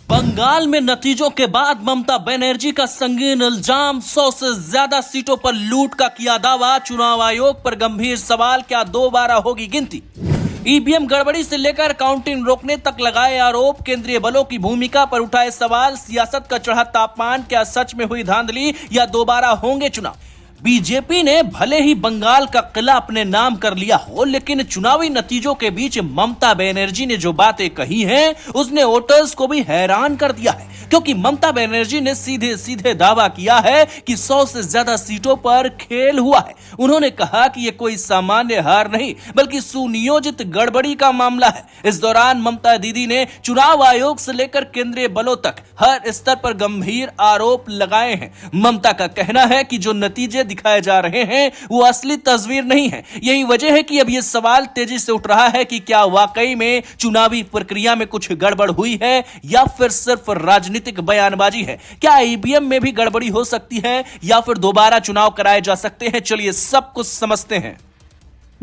बंगाल में नतीजों के बाद ममता बनर्जी का संगीन इल्जाम, 100 से ज्यादा सीटों पर लूट का किया दावा, चुनाव आयोग पर गंभीर सवाल, क्या दोबारा होगी गिनती। ईवीएम गड़बड़ी से लेकर काउंटिंग रोकने तक लगाए आरोप, केंद्रीय बलों की भूमिका पर उठाए सवाल, सियासत का चढ़ा तापमान, क्या सच में हुई धांधली या दोबारा होंगे चुनाव। बीजेपी ने भले ही बंगाल का किला अपने नाम कर लिया हो, लेकिन चुनावी नतीजों के बीच ममता बनर्जी ने जो बातें कही हैं, उसने वोटर्स को भी हैरान कर दिया है, क्योंकि ममता बनर्जी ने सीधे सीधे दावा किया है कि 100 से ज्यादा सीटों पर खेल हुआ है। उन्होंने कहा कि यह कोई सामान्य हार नहीं, बल्कि सुनियोजित गड़बड़ी का मामला है। इस दौरान ममता दीदी ने चुनाव आयोग से लेकर केंद्रीय बलों तक हर स्तर पर गंभीर आरोप लगाए हैं। ममता का कहना है कि जो नतीजे दिखाए जा रहे हैं वो असली तस्वीर नहीं है। यही वजह है कि अब यह सवाल तेजी से उठ रहा है कि क्या वाकई में चुनावी प्रक्रिया में कुछ गड़बड़ हुई है या फिर सिर्फ राजनीतिक बयानबाजी है। क्या ईवीएम में भी गड़बड़ी हो सकती है या फिर दोबारा चुनाव कराए जा सकते हैं। चलिए सब कुछ समझते हैं।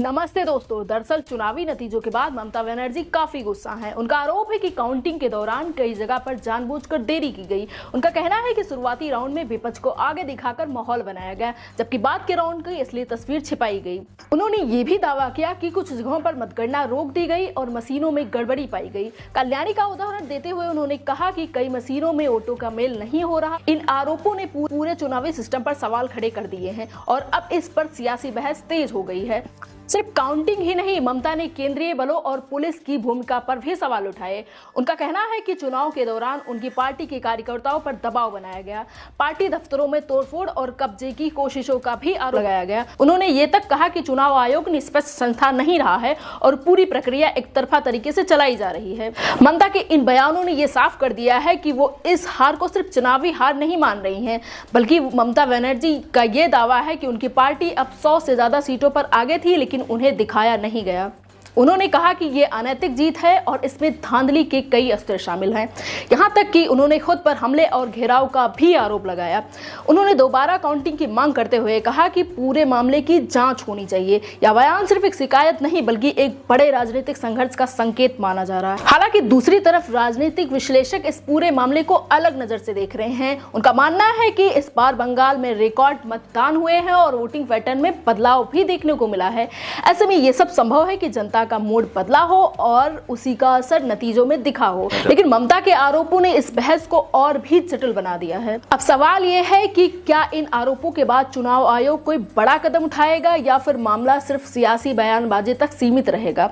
नमस्ते दोस्तों, दरअसल चुनावी नतीजों के बाद ममता बनर्जी काफी गुस्सा हैं। उनका आरोप है कि काउंटिंग के दौरान कई जगह पर जानबूझकर देरी की गई। उनका कहना है कि शुरुआती राउंड में विपक्ष को आगे दिखाकर माहौल बनाया गया, जबकि बाद के राउंड की असली तस्वीर छिपाई गई। उन्होंने ये भी दावा किया कि कुछ जगहों पर मतगणना रोक दी गई और मशीनों में गड़बड़ी पाई गई। कल्याणी का उदाहरण देते हुए उन्होंने कहा कि कई मशीनों में वोटों का मेल नहीं हो रहा। इन आरोपों ने पूरे चुनावी सिस्टम पर सवाल खड़े कर दिए हैं और अब इस पर सियासी बहस तेज हो गई है। सिर्फ काउंटिंग ही नहीं, ममता ने केंद्रीय बलों और पुलिस की भूमिका पर भी सवाल उठाए। उनका कहना है कि चुनाव के दौरान उनकी पार्टी के कार्यकर्ताओं पर दबाव बनाया गया, पार्टी दफ्तरों में तोड़फोड़ और कब्जे की कोशिशों का भी आरोप लगाया गया। उन्होंने ये तक कहा कि चुनाव आयोग निष्पक्ष संस्था नहीं रहा है और पूरी प्रक्रिया एक तरफा तरीके से चलाई जा रही है। ममता के इन बयानों ने यह साफ कर दिया है कि वो इस हार को सिर्फ चुनावी हार नहीं मान रही हैं, बल्कि ममता बनर्जी का यह दावा है कि उनकी पार्टी अब 100 से ज्यादा सीटों पर आगे थी, लेकिन उन्हें दिखाया नहीं गया। उन्होंने कहा कि ये अनैतिक जीत है और इसमें धांधली के कई अस्त्र शामिल हैं। यहां तक कि उन्होंने खुद पर हमले और घेराव का भी आरोप लगाया। उन्होंने दोबारा काउंटिंग की मांग करते हुए कहा कि पूरे मामले की जांच होनी चाहिए। यह बयान सिर्फ एक शिकायत नहीं, बल्कि एक बड़े राजनीतिक संघर्ष का संकेत माना जा रहा है। हालांकि दूसरी तरफ राजनीतिक विश्लेषक इस पूरे मामले को अलग नजर से देख रहे हैं। उनका मानना है कि इस बार बंगाल में रिकॉर्ड मतदान हुए हैं और वोटिंग पैटर्न में बदलाव भी देखने को मिला है। ऐसे में यह सब संभव है कि जनता का मूड बदला हो और उसी का असर नतीजों में दिखा हो। लेकिन ममता के आरोपों ने इस बहस को और भी जटिल बना दिया है। अब सवाल यह है कि क्या इन आरोपों के बाद चुनाव आयोग कोई बड़ा कदम उठाएगा या फिर मामला सिर्फ सियासी बयानबाजी तक सीमित रहेगा।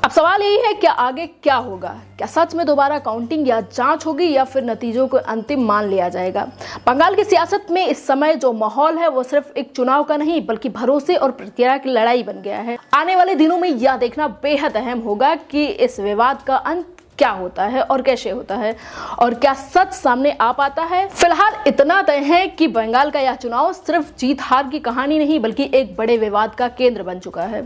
अब सवाल यही है, क्या आगे क्या होगा। क्या सच में दोबारा काउंटिंग या जांच होगी या फिर नतीजों को अंतिम मान लिया जाएगा। बंगाल की सियासत में इस समय जो माहौल है वो सिर्फ एक चुनाव का नहीं, बल्कि भरोसे और प्रतिक्रिया की लड़ाई बन गया है। आने वाले दिनों में यह देखना बेहद अहम होगा कि इस विवाद का अंत क्या होता है और कैसे होता है और क्या सच सामने आ पाता है। फिलहाल इतना तय है कि बंगाल का यह चुनाव सिर्फ जीत हार की कहानी नहीं, बल्कि एक बड़े विवाद का केंद्र बन चुका है।